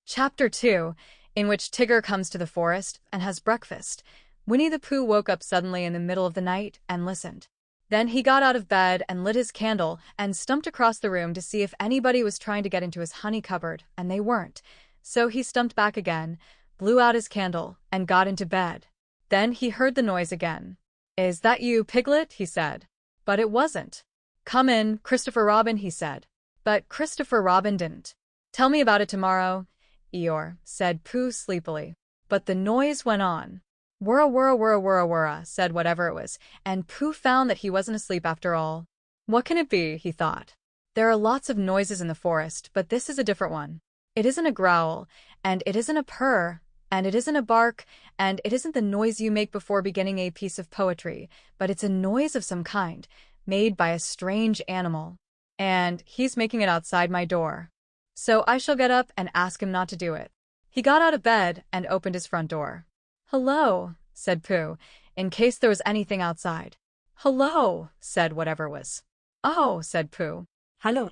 Chapter 2, in which Tigger comes to the forest and has breakfast. Winnie the Pooh woke up suddenly in the middle of the night and listened. Then he got out of bed and lit his candle and stumped across the room to see if anybody was trying to get into his honey cupboard, and they weren't. So he stumped back again, blew out his candle, and got into bed. Then he heard the noise again. "Is that you, Piglet?" he said. But it wasn't. "Come in, Christopher Robin," he said. But Christopher Robin didn't. "Tell me about it tomorrow, Eeyore," said Pooh sleepily. But the noise went on. "Wurra wurra wurra wurra wurra," said whatever it was, and Pooh found that he wasn't asleep after all. What can it be, he thought. There are lots of noises in the forest, but this is a different one. It isn't a growl, and it isn't a purr, and it isn't a bark, and it isn't the noise you make before beginning a piece of poetry, but it's a noise of some kind, made by a strange animal. And he's making it outside my door. So I shall get up and ask him not to do it. He got out of bed and opened his front door. "Hello," said Pooh, in case there was anything outside. "Hello," said whatever was. "Oh," said Pooh. Hello.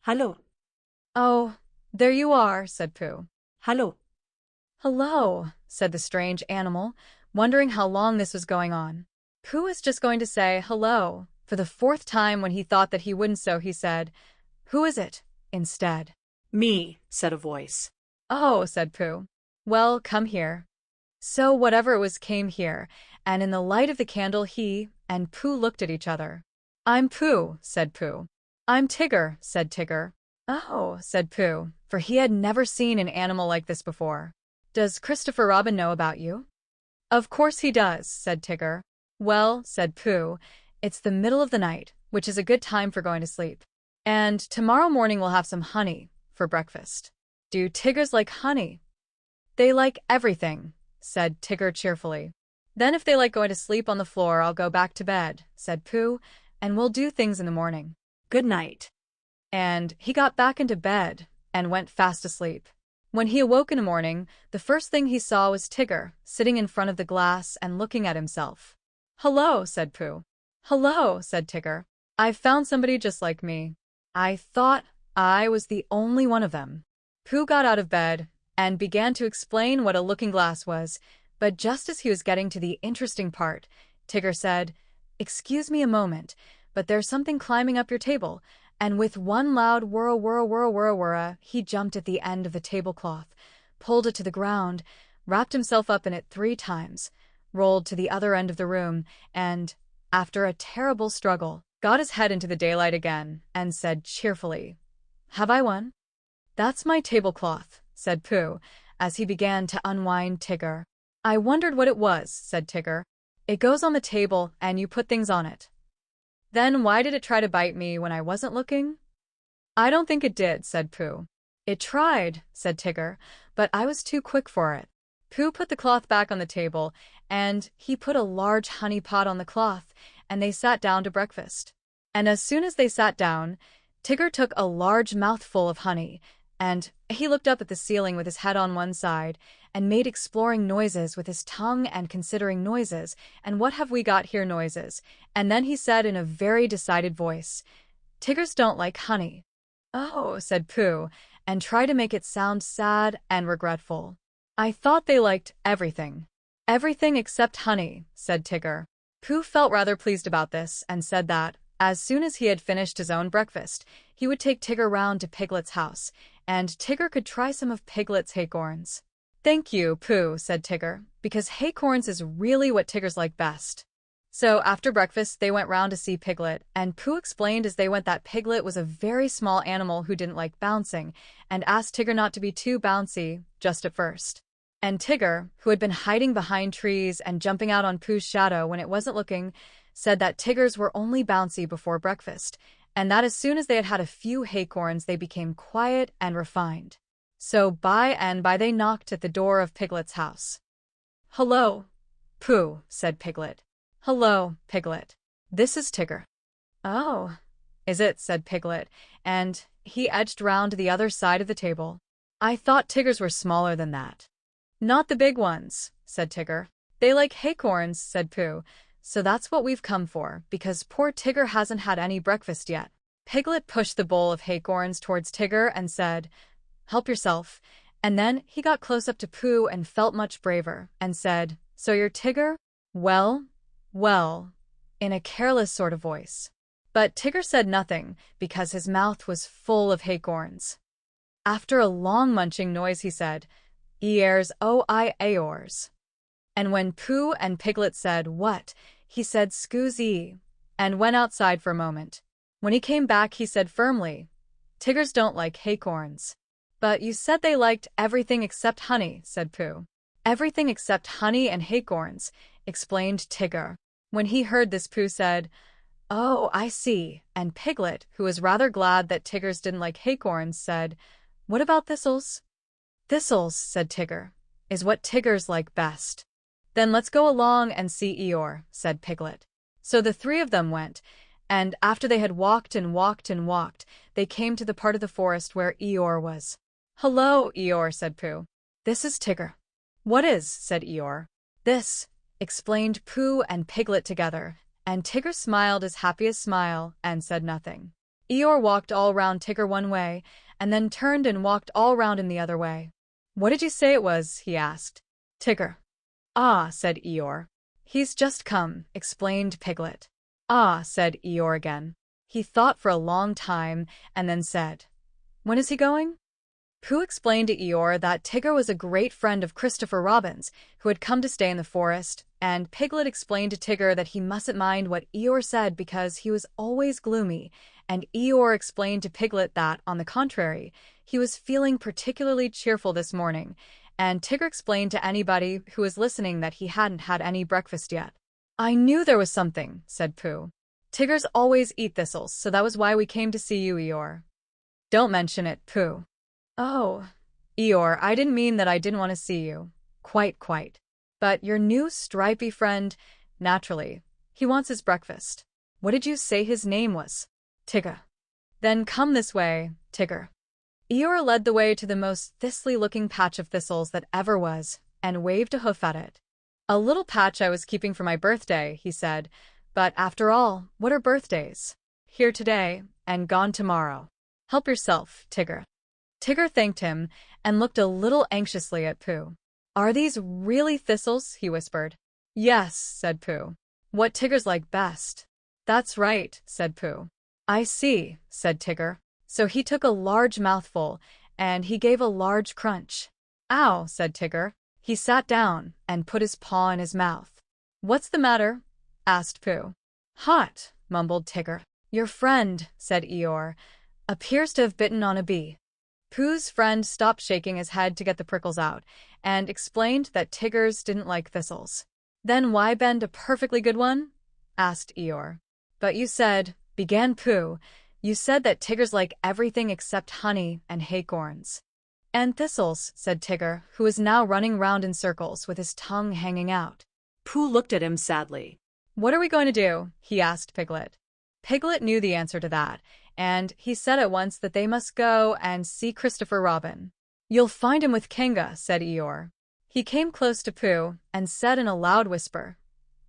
Hello. "Oh, there you are," said Pooh. Hello. "Hello," said the strange animal, wondering how long this was going on. Pooh was just going to say hello for the fourth time when he thought that he wouldn't, so he said, "Who is it?" instead. Me, said a voice. "Oh," said Pooh. "Well, come here." So whatever it was came here, and in the light of the candle he and Pooh looked at each other. "I'm Pooh," said Pooh. "I'm Tigger," said Tigger. "Oh," said Pooh, for he had never seen an animal like this before. "Does Christopher Robin know about you?" "Of course he does," said Tigger. "Well," said Pooh, "it's the middle of the night, which is a good time for going to sleep. And tomorrow morning we'll have some honey for breakfast." "Do Tiggers like honey?" "They like everything," said Tigger cheerfully. "Then if they like going to sleep on the floor, I'll go back to bed," said Pooh, "and we'll do things in the morning." Good night. And he got back into bed and went fast asleep. When he awoke in the morning, the first thing he saw was Tigger sitting in front of the glass and looking at himself. "Hello," said Pooh. "Hello," said Tigger. "I've found somebody just like me. I thought I was the only one of them." Pooh got out of bed and began to explain what a looking-glass was, but just as he was getting to the interesting part, Tigger said, "Excuse me a moment, but there's something climbing up your table," and with one loud whirra whirra whirra whirra whirra, he jumped at the end of the tablecloth, pulled it to the ground, wrapped himself up in it 3 times, rolled to the other end of the room, and, after a terrible struggle, got his head into the daylight again, and said cheerfully, "Have I won?" "That's my tablecloth," said Pooh, as he began to unwind Tigger. "I wondered what it was," said Tigger. "It goes on the table, and you put things on it." "Then why did it try to bite me when I wasn't looking?" "I don't think it did," said Pooh. "It tried," said Tigger, "but I was too quick for it." Pooh put the cloth back on the table, and he put a large honey pot on the cloth, and they sat down to breakfast. And as soon as they sat down, Tigger took a large mouthful of honey, and he looked up at the ceiling with his head on one side, and made exploring noises with his tongue and considering noises, and what have we got here noises, and then he said in a very decided voice, "Tiggers don't like honey." "Oh," said Pooh, and tried to make it sound sad and regretful. "I thought they liked everything." "Everything except honey," said Tigger. Pooh felt rather pleased about this, and said that, as soon as he had finished his own breakfast, he would take Tigger round to Piglet's house, and Tigger could try some of Piglet's haycorns. "Thank you, Pooh," said Tigger, because haycorns is really what Tiggers like best. So after breakfast they went round to see Piglet, and Pooh explained as they went that Piglet was a very small animal who didn't like bouncing, and asked Tigger not to be too bouncy, just at first. And Tigger, who had been hiding behind trees and jumping out on Pooh's shadow when it wasn't looking, said that Tiggers were only bouncy before breakfast, and that as soon as they had had a few haycorns they became quiet and refined. So by and by they knocked at the door of Piglet's house. "Hello, Pooh," said Piglet. "Hello, Piglet. This is Tigger." "Oh, is it?" said Piglet, and he edged round to the other side of the table. "I thought Tiggers were smaller than that." "Not the big ones," said Tigger. "They like haycorns," said Pooh. "So that's what we've come for, because poor Tigger hasn't had any breakfast yet." Piglet pushed the bowl of haycorns towards Tigger and said, "Help yourself," And then he got close up to Pooh and felt much braver, and said, "So you're Tigger?" "Well, well," in a careless sort of voice. But Tigger said nothing, because his mouth was full of haycorns. After a long munching noise he said, "Eeyores, oh Eeyores." And when Pooh and Piglet said, "What?" he said, "Scoozy," and went outside for a moment. When he came back he said firmly, "Tiggers don't like haycorns." "But you said they liked everything except honey," said Pooh. "Everything except honey and haycorns," explained Tigger. When he heard this, Pooh said, "Oh, I see," and Piglet, who was rather glad that Tiggers didn't like haycorns, said, "What about thistles?" "Thistles," said Tigger, "is what Tiggers like best." "Then let's go along and see Eeyore," said Piglet. So the three of them went, and after they had walked and walked and walked, they came to the part of the forest where Eeyore was. "Hello, Eeyore," said Pooh. "This is Tigger." "What is?" said Eeyore. "This," explained Pooh and Piglet together, and Tigger smiled his happiest smile and said nothing. Eeyore walked all round Tigger one way, and then turned and walked all round him the other way. "What did you say it was?" he asked. "Tigger." "Ah," said Eeyore. "He's just come," explained Piglet. "Ah," said Eeyore again. He thought for a long time, and then said, "When is he going?" Pooh explained to Eeyore that Tigger was a great friend of Christopher Robin's, who had come to stay in the forest, and Piglet explained to Tigger that he mustn't mind what Eeyore said because he was always gloomy, and Eeyore explained to Piglet that, on the contrary, he was feeling particularly cheerful this morning, and Tigger explained to anybody who was listening that he hadn't had any breakfast yet. "I knew there was something," said Pooh. "Tiggers always eat thistles, so that was why we came to see you, Eeyore." "Don't mention it, Pooh." "Oh, Eeyore, I didn't mean that I didn't want to see you. Quite. But your new stripy friend, naturally, he wants his breakfast. What did you say his name was?" "Tigger." "Then come this way, Tigger." Eeyore led the way to the most thistly-looking patch of thistles that ever was, and waved a hoof at it. "A little patch I was keeping for my birthday," he said. "But after all, what are birthdays? Here today, and gone tomorrow. Help yourself, Tigger." Tigger thanked him, and looked a little anxiously at Pooh. "Are these really thistles?" he whispered. "Yes," said Pooh. "What Tiggers like best." "That's right," said Pooh. "I see," said Tigger. So he took a large mouthful, and he gave a large crunch. "Ow," said Tigger. He sat down, and put his paw in his mouth. "What's the matter?" asked Pooh. "Hot," mumbled Tigger. "Your friend," said Eeyore, "appears to have bitten on a bee." Pooh's friend stopped shaking his head to get the prickles out, and explained that Tiggers didn't like thistles. "Then why bend a perfectly good one?" asked Eeyore. "But you said," began Pooh, "you said that Tiggers like everything except honey and haycorns." "And thistles," said Tigger, who was now running round in circles with his tongue hanging out. Pooh looked at him sadly. "What are we going to do?" he asked Piglet. Piglet knew the answer to that, and he said at once that they must go and see Christopher Robin. "You'll find him with Kanga," said Eeyore. He came close to Pooh and said in a loud whisper,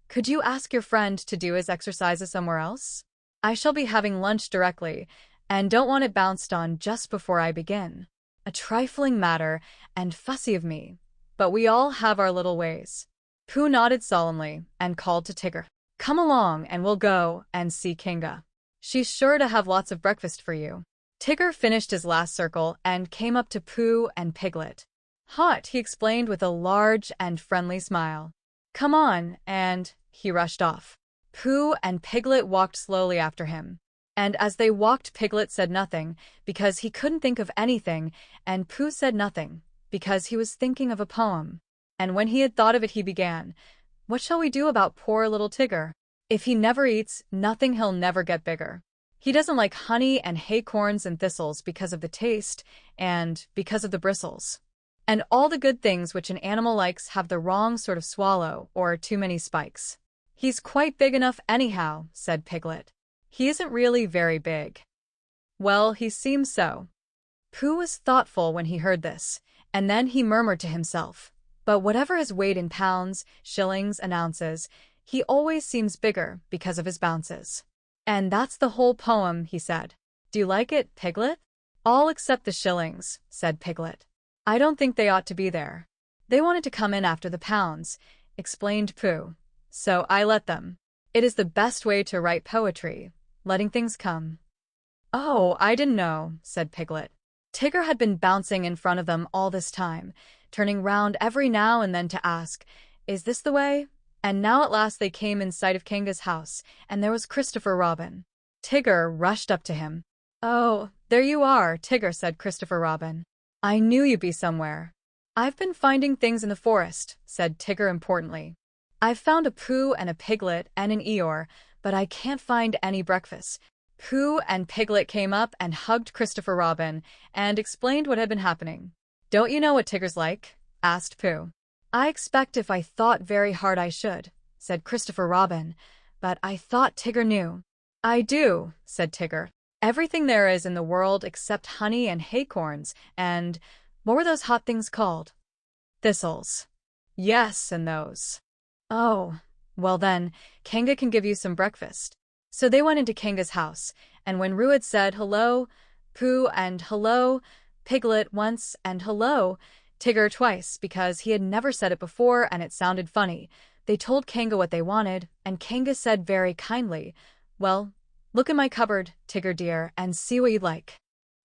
"Could you ask your friend to do his exercises somewhere else? I shall be having lunch directly, and don't want it bounced on just before I begin. A trifling matter, and fussy of me, but we all have our little ways." Pooh nodded solemnly and called to Tigger, "Come along and we'll go and see Kanga. She's sure to have lots of breakfast for you." Tigger finished his last circle and came up to Pooh and Piglet. "Hot," he explained with a large and friendly smile. "Come on," and he rushed off. Pooh and Piglet walked slowly after him. And as they walked, Piglet said nothing, because he couldn't think of anything, and Pooh said nothing, because he was thinking of a poem. And when he had thought of it, he began, "What shall we do about poor little Tigger? If he never eats nothing, he'll never get bigger. He doesn't like honey and haycorns and thistles because of the taste and because of the bristles. And all the good things which an animal likes have the wrong sort of swallow or too many spikes. He's quite big enough anyhow," said Piglet. "He isn't really very big." "Well, he seems so." Pooh was thoughtful when he heard this, and then he murmured to himself, "But whatever his weight in pounds, shillings, and ounces, he always seems bigger because of his bounces." "And that's the whole poem," he said. "Do you like it, Piglet?" "All except the shillings," said Piglet. I don't think they ought to be there. They wanted to come in after the pounds, explained Pooh. So I let them. It is the best way to write poetry, letting things come. Oh, I didn't know, said Piglet. Tigger had been bouncing in front of them all this time, turning round every now and then to ask, "Is this the way?" And now at last they came in sight of Kanga's house, and there was Christopher Robin. Tigger rushed up to him. "Oh, there you are," Tigger said. Christopher Robin. "I knew you'd be somewhere." "I've been finding things in the forest," said Tigger importantly. "I've found a Pooh and a Piglet and an Eeyore, but I can't find any breakfast." Pooh and Piglet came up and hugged Christopher Robin and explained what had been happening. "Don't you know what Tigger's like?" asked Pooh. "I expect if I thought very hard I should," said Christopher Robin, "but I thought Tigger knew." "I do," said Tigger. "Everything there is in the world except honey and haycorns and, what were those hot things called?" "Thistles." "Yes, and those." "Oh, well then, Kanga can give you some breakfast." So they went into Kanga's house, and when Roo had said hello, Pooh, and hello, Piglet once, and hello, Tigger twice, because he had never said it before and it sounded funny, they told Kanga what they wanted, and Kanga said very kindly, "Well, look in my cupboard, Tigger dear, and see what you'd like."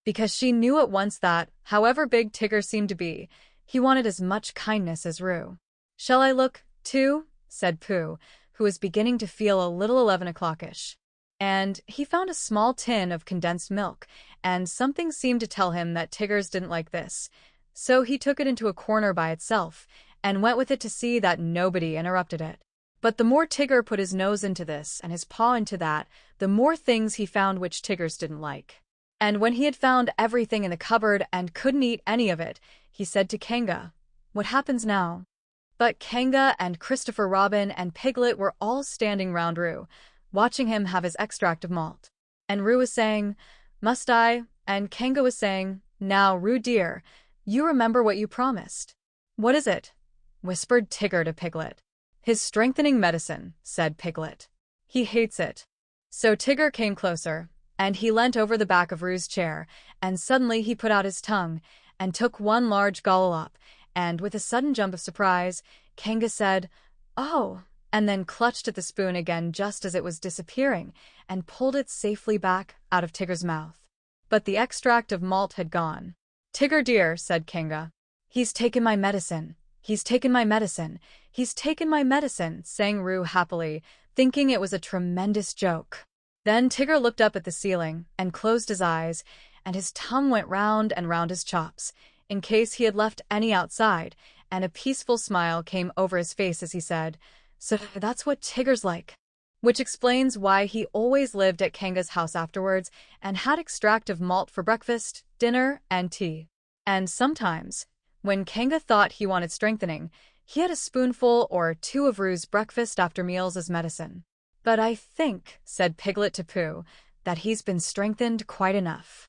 Because she knew at once that, however big Tigger seemed to be, he wanted as much kindness as Roo. "Shall I look, too?" said Pooh, who was beginning to feel a little 11 o'clockish. And he found a small tin of condensed milk, and something seemed to tell him that Tiggers didn't like this. So he took it into a corner by itself, and went with it to see that nobody interrupted it. But the more Tigger put his nose into this and his paw into that, the more things he found which Tiggers didn't like. And when he had found everything in the cupboard and couldn't eat any of it, he said to Kanga, "What happens now?" But Kanga and Christopher Robin and Piglet were all standing round Roo, watching him have his extract of malt. And Roo was saying, "Must I?" And Kanga was saying, "Now, Roo dear, you remember what you promised." "What is it?" whispered Tigger to Piglet. "His strengthening medicine," said Piglet. "He hates it." So Tigger came closer, and he leant over the back of Roo's chair, and suddenly he put out his tongue, and took one large gollop, and with a sudden jump of surprise, Kanga said, "Oh," and then clutched at the spoon again just as it was disappearing, and pulled it safely back out of Tigger's mouth. But the extract of malt had gone. "Tigger dear," said Kanga, "he's taken my medicine. He's taken my medicine. He's taken my medicine," sang Roo happily, thinking it was a tremendous joke. Then Tigger looked up at the ceiling and closed his eyes, and his tongue went round and round his chops, in case he had left any outside, and a peaceful smile came over his face as he said, "So that's what Tigger's like." Which explains why he always lived at Kanga's house afterwards and had extract of malt for breakfast, dinner, and tea. And sometimes, when Kanga thought he wanted strengthening, he had a spoonful or two of Roo's breakfast after meals as medicine. "But I think," said Piglet to Pooh, "that he's been strengthened quite enough."